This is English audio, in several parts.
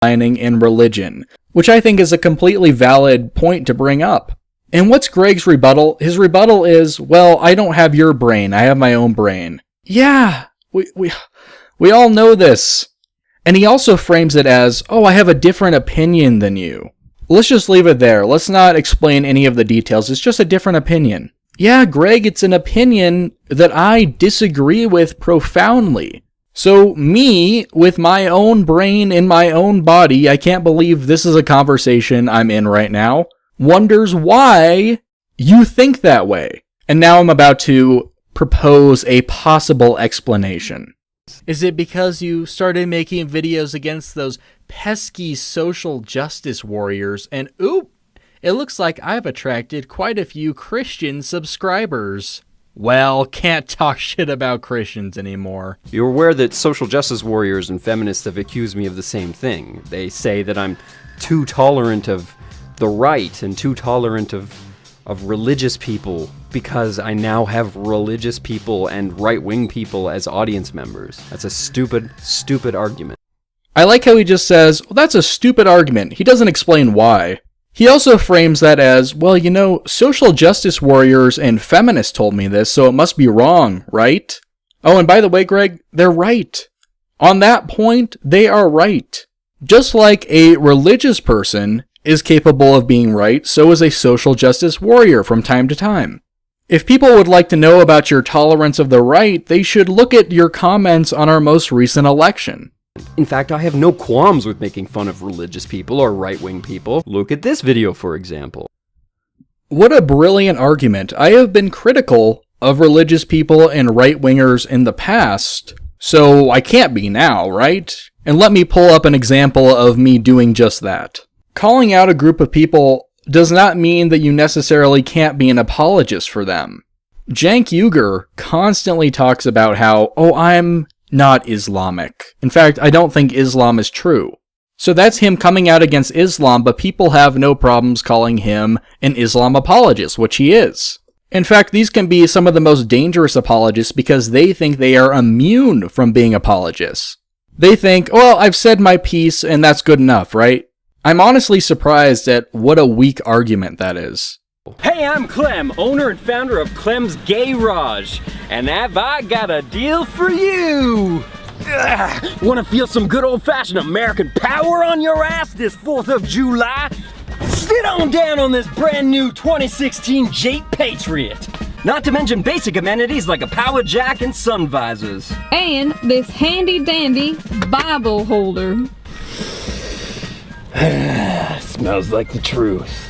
in religion, which I think is a completely valid point to bring up. And what's Greg's rebuttal? His rebuttal is, well, I don't have your brain, I have my own brain. Yeah, we all know this. And he also frames it as, oh, I have a different opinion than you. Let's just leave it there. Let's not explain any of the details. It's just a different opinion. Yeah, Greg, it's an opinion that I disagree with profoundly. So me, with my own brain in my own body, I can't believe this is a conversation I'm in right now, wonders why you think that way. And now I'm about to propose a possible explanation. Is it because you started making videos against those pesky social justice warriors and oop, it looks like I've attracted quite a few Christian subscribers? Well, can't talk shit about Christians anymore. You're aware that social justice warriors and feminists have accused me of the same thing. They say that I'm too tolerant of the right and too tolerant of religious people because I now have religious people and right-wing people as audience members. That's a stupid argument. I like how he just says, well, that's a stupid argument. He doesn't explain why. He also frames that as, well, you know, social justice warriors and feminists told me this, so it must be wrong, right? Oh, and by the way, Greg, they're right. On that point, they are right. Just like a religious person is capable of being right, so is a social justice warrior from time to time. If people would like to know about your tolerance of the right, they should look at your comments on our most recent election. In fact, I have no qualms with making fun of religious people or right-wing people. Look at this video, for example. What a brilliant argument. I have been critical of religious people and right-wingers in the past, so I can't be now, right? And let me pull up an example of me doing just that. Calling out a group of people does not mean that you necessarily can't be an apologist for them. Cenk Uygur constantly talks about how, oh, I'm not Islamic. In fact, I don't think Islam is true. So that's him coming out against Islam, but people have no problems calling him an Islam apologist, which he is. In fact, these can be some of the most dangerous apologists because they think they are immune from being apologists. They think, well, I've said my piece and that's good enough, right? I'm honestly surprised at what a weak argument that is. Hey, I'm Clem, owner and founder of Clem's Garage, and have I got a deal for you? Want to feel some good old-fashioned American power on your ass this 4th of July? Sit on down on this brand new 2016 Jeep Patriot. Not to mention basic amenities like a power jack and sun visors. And this handy-dandy Bible holder. Smells like the truth.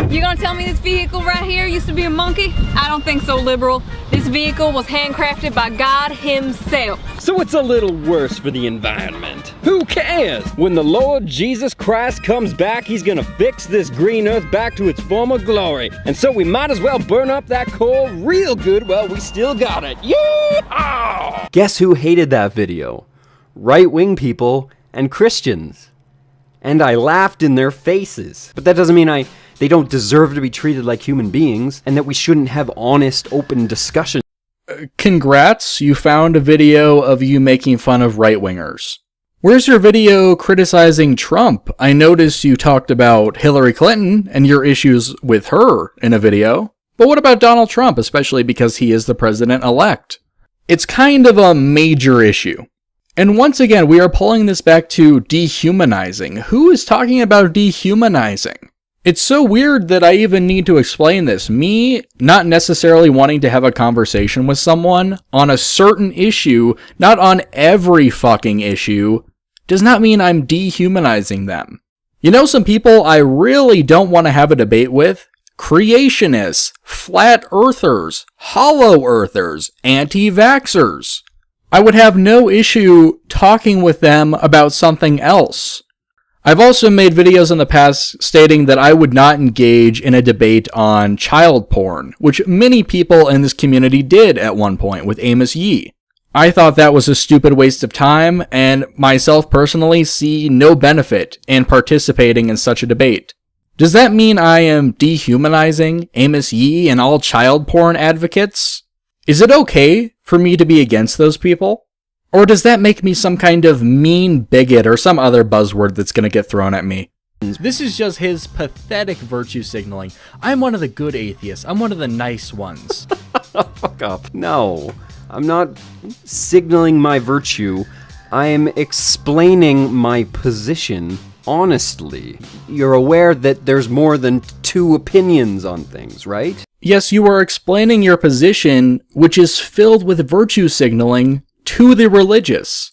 You gonna tell me this vehicle right here used to be a monkey? I don't think so, liberal. This vehicle was handcrafted by God himself. So it's a little worse for the environment. Who cares? When the Lord Jesus Christ comes back, he's gonna fix this green earth back to its former glory. And so we might as well burn up that coal real good while we still got it. Yeah! Guess who hated that video? Right-wing people and Christians. And I laughed in their faces. But that doesn't mean they don't deserve to be treated like human beings, and that we shouldn't have honest, open discussion. Congrats, you found a video of you making fun of right-wingers. Where's your video criticizing Trump? I noticed you talked about Hillary Clinton and your issues with her in a video. But what about Donald Trump, especially because he is the president-elect? It's kind of a major issue. And once again, we are pulling this back to dehumanizing. Who is talking about dehumanizing? It's so weird that I even need to explain this. Me not necessarily wanting to have a conversation with someone on a certain issue, not on every fucking issue, does not mean I'm dehumanizing them. You know some people I really don't want to have a debate with? Creationists, flat earthers, hollow earthers, anti-vaxxers. I would have no issue talking with them about something else. I've also made videos in the past stating that I would not engage in a debate on child porn, which many people in this community did at one point with Amos Yee. I thought that was a stupid waste of time, and myself personally see no benefit in participating in such a debate. Does that mean I am dehumanizing Amos Yee and all child porn advocates? Is it okay for me to be against those people? Or does that make me some kind of mean bigot or some other buzzword that's going to get thrown at me? This is just his pathetic virtue signaling. I'm one of the good atheists. I'm one of the nice ones. Fuck up. No, I'm not signaling my virtue. I am explaining my position honestly. You're aware that there's more than two opinions on things, right? Yes, you are explaining your position, which is filled with virtue signaling to the religious.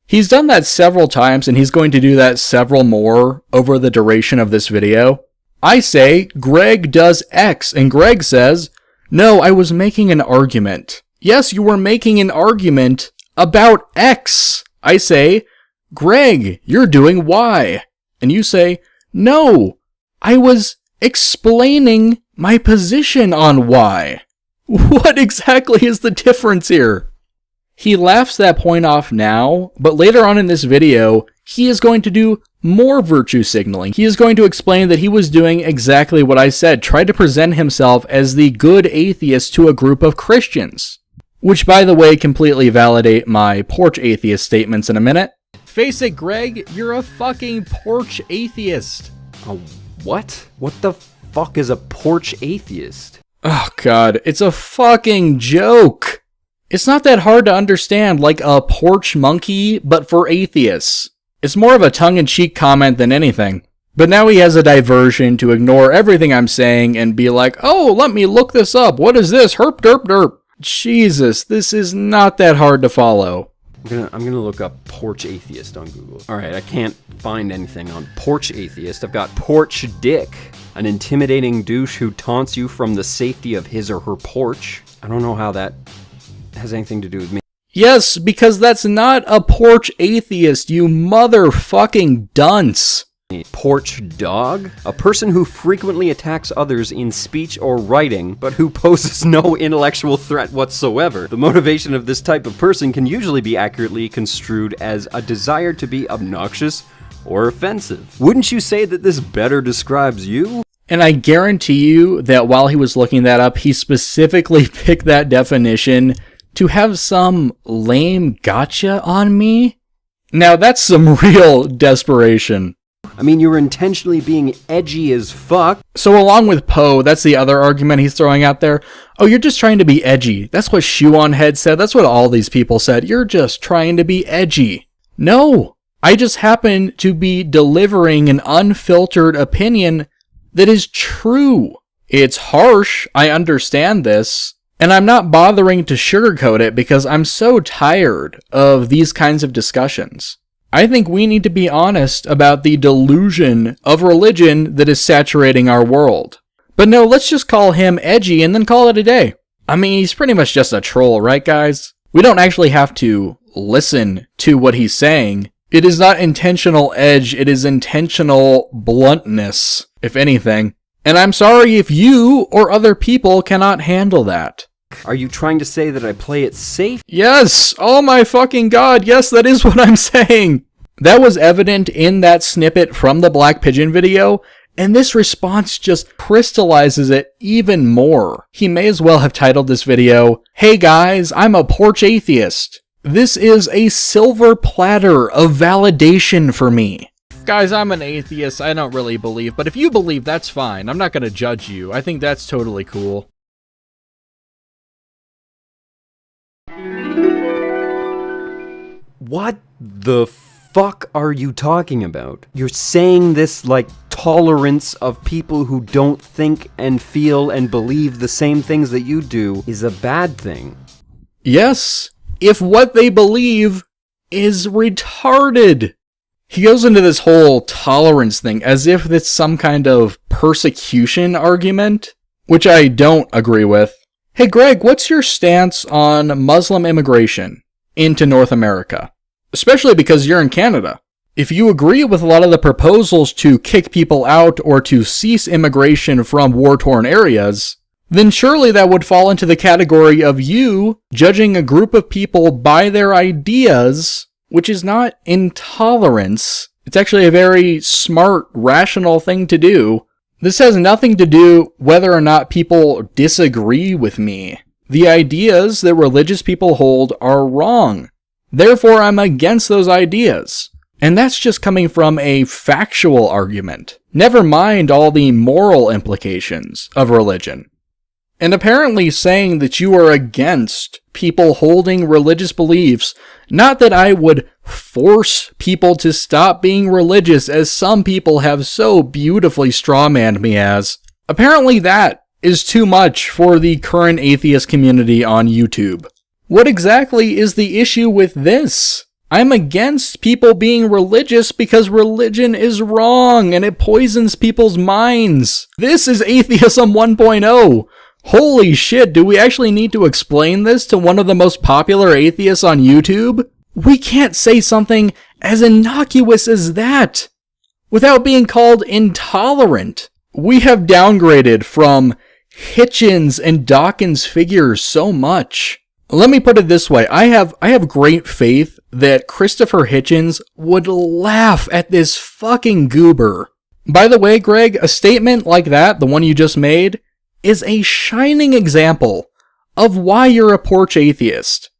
He's done that several times, and he's going to do that several more over the duration of this video. I say, Greg does X, and Greg says, no, I was making an argument. Yes, you were making an argument about X. I say, Greg, you're doing Y. And you say, no, I was explaining my position on Y. What exactly is the difference here? He laughs that point off now, but later on in this video, he is going to do more virtue signaling. He is going to explain that he was doing exactly what I said, try to present himself as the good atheist to a group of Christians. Which, by the way, completely validate my porch atheist statements in a minute. Face it, Greg, you're a fucking porch atheist. A what? What the fuck is a porch atheist? Oh god, it's a fucking joke. It's not that hard to understand, like a porch monkey, but for atheists. It's more of a tongue-in-cheek comment than anything. But now he has a diversion to ignore everything I'm saying and be like, oh, let me look this up. What is this? Herp derp derp. Jesus, this is not that hard to follow. I'm gonna look up porch atheist on Google. Alright, I can't find anything on porch atheist. I've got porch dick, an intimidating douche who taunts you from the safety of his or her porch. I don't know how that has anything to do with me. Yes, because that's not a porch atheist, you motherfucking dunce. Porch dog? A person who frequently attacks others in speech or writing, but who poses no intellectual threat whatsoever. The motivation of this type of person can usually be accurately construed as a desire to be obnoxious or offensive. Wouldn't you say that this better describes you? And I guarantee you that while he was looking that up, he specifically picked that definition to have some lame gotcha on me? Now that's some real desperation. I mean, you're intentionally being edgy as fuck. So along with Poe, that's the other argument he's throwing out there. Oh, you're just trying to be edgy. That's what Shoe on Head said. That's what all these people said. You're just trying to be edgy. No, I just happen to be delivering an unfiltered opinion that is true. It's harsh, I understand this, and I'm not bothering to sugarcoat it because I'm so tired of these kinds of discussions. I think we need to be honest about the delusion of religion that is saturating our world. But no, let's just call him edgy and then call it a day. I mean, he's pretty much just a troll, right guys? We don't actually have to listen to what he's saying. It is not intentional edge, it is intentional bluntness, if anything. And I'm sorry if you or other people cannot handle that. Are you trying to say that I play it safe? Yes! Oh my fucking god, yes, that is what I'm saying! That was evident in that snippet from the Black Pigeon video, and this response just crystallizes it even more. He may as well have titled this video, "Hey guys, I'm a porch atheist. This is a silver platter of validation for me." Guys, I'm an atheist, I don't really believe, but if you believe, that's fine. I'm not gonna judge you. I think that's totally cool. What the fuck are you talking about? You're saying this like tolerance of people who don't think and feel and believe the same things that you do is a bad thing. Yes, if what they believe is retarded. He goes into this whole tolerance thing as if it's some kind of persecution argument, which I don't agree with. Hey Greg, what's your stance on Muslim immigration into North America? Especially because you're in Canada. If you agree with a lot of the proposals to kick people out or to cease immigration from war-torn areas, then surely that would fall into the category of you judging a group of people by their ideas, which is not intolerance. It's actually a very smart, rational thing to do. This has nothing to do whether or not people disagree with me. The ideas that religious people hold are wrong. Therefore, I'm against those ideas. And that's just coming from a factual argument. Never mind all the moral implications of religion. And apparently saying that you are against people holding religious beliefs, not that I would force people to stop being religious as some people have so beautifully strawmanned me as, apparently that is too much for the current atheist community on YouTube. What exactly is the issue with this? I'm against people being religious because religion is wrong and it poisons people's minds. This is atheism 1.0. Holy shit, do we actually need to explain this to one of the most popular atheists on YouTube? We can't say something as innocuous as that without being called intolerant. We have downgraded from Hitchens and Dawkins figures so much. Let me put it this way. I have great faith that Christopher Hitchens would laugh at this fucking goober. By the way, Greg, a statement like that, the one you just made, is a shining example of why you're a porch atheist.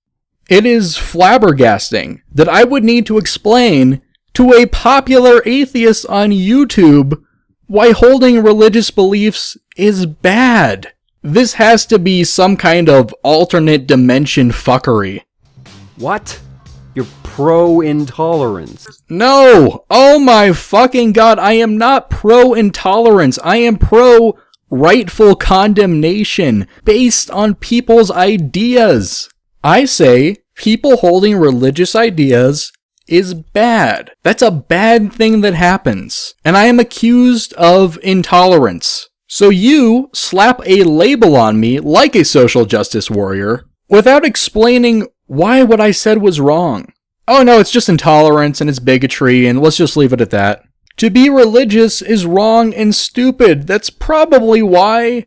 It is flabbergasting that I would need to explain to a popular atheist on YouTube why holding religious beliefs is bad. This has to be some kind of alternate dimension fuckery. What? You're pro-intolerance. No! Oh my fucking god, I am not pro-intolerance. I am pro-rightful condemnation based on people's ideas. I say people holding religious ideas is bad. That's a bad thing that happens. And I am accused of intolerance. So you slap a label on me like a social justice warrior without explaining why what I said was wrong. Oh no, it's just intolerance and it's bigotry and let's just leave it at that. To be religious is wrong and stupid. That's probably why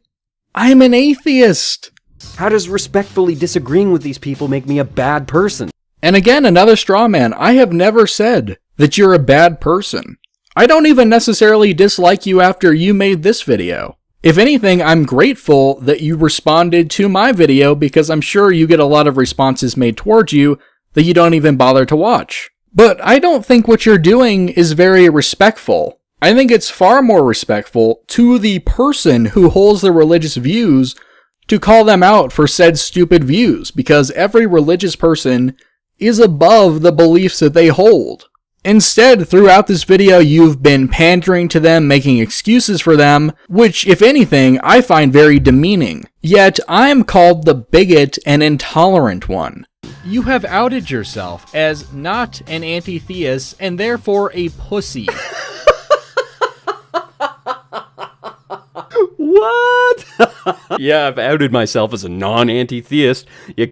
I'm an atheist. How does respectfully disagreeing with these people make me a bad person? And again, another straw man. I have never said that you're a bad person. I don't even necessarily dislike you after you made this video. If anything, I'm grateful that you responded to my video because I'm sure you get a lot of responses made towards you that you don't even bother to watch. But I don't think what you're doing is very respectful. I think it's far more respectful to the person who holds the religious views to call them out for said stupid views, because every religious person is above the beliefs that they hold. Instead, throughout this video, you've been pandering to them, making excuses for them, which, if anything, I find very demeaning. Yet, I'm called the bigot and intolerant one. You have outed yourself as not an anti-theist and therefore a pussy. What? Yeah, I've outed myself as a non-anti-theist. You